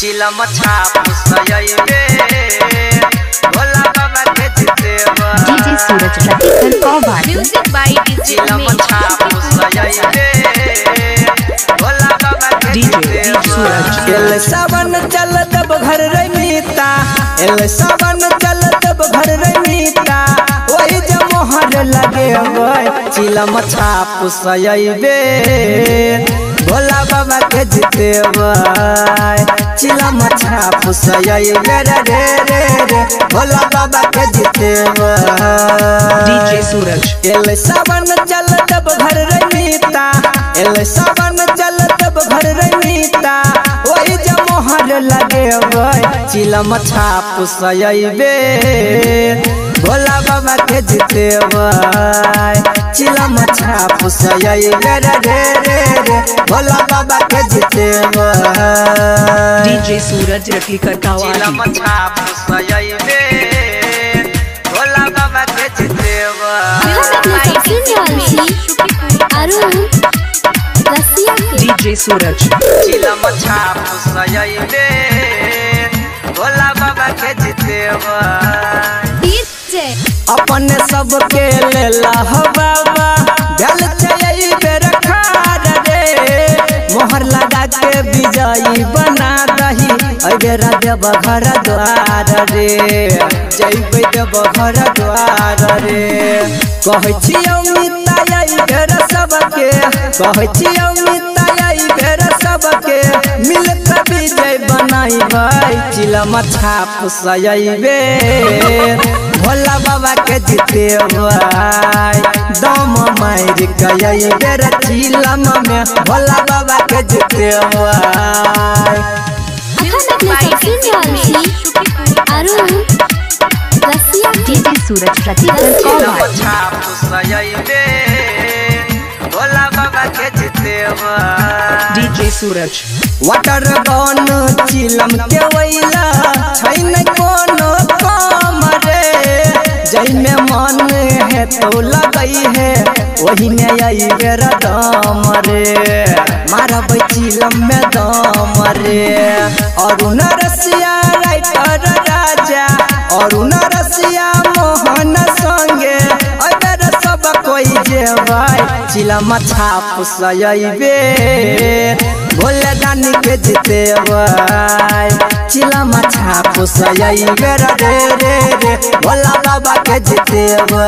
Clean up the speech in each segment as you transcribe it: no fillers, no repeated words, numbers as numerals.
चिलम छाप सयबे भोला बाबा के जितेबा डीजे सूरज रतिकर कौवा म्यूजिक बाय चिलम छाप सयबे भोला बाबा के जितेबा सूरज एल सावन चल तब घर रे मीता एल सावन चल तब घर रे मीता ओई जे मोहर लगे होय चिलम छाप सयबे भोला बाबा के जितेबा चिलम छाप सयबे रे रे रे भोला बाबा के जितेबा डीजे सूरज एल सावन चल तब घर रे मीता एल सावन चल तब घर रे मीता ओई जे मोहर लगे होय चिलम छाप सयबे भोला बाबा के जितेबा चिलम छाप सयबे रे रे रे भोला बाबा के जितेबा डीजे सूरज रतिकर कौवा चिलम छाप सयबे भोला बाबा के जितेबा डीजे सूरज चिलम छाप सयबे भोला बाबा के जितेबा अपने सबके लेला हो बाबा गल चयबे रखार रे मोहर लगा के विजयी बना दही अबेरा देव घर द्वार रे जइबे देव घर द्वार रे कहै छी अमिता अबेरा सबके कहै छी अमिता अबेरा सबके मिल के विजय बनाइबै चिलम छाप सयबे भोला बाबा के जितेबा दम मार गयबे रे चिलम में भोला बाबा के जितेबा डीजे सूरज रतिकर कौवा छाप सयबे भोला बाबा के जितेबा डीजे सूरज वाटर गन चिलम के वैला छै न कोनो काम रे जई में मन है तो लगई है वही में आई बेरा दाम रे मारब चिलम में दाम रे अरुण रसिया राइटर राजा अरुण रसिया मोहन संगे अगर सब कोई जेबै चिलम छाप सयबे भोले दानी के जितेबा चिलम छाप सयबे रे रे रे भोला बाबा के जितेबा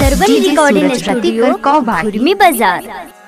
सर्वन रिकॉर्डिंग स्टूडियो कौवा बाजार।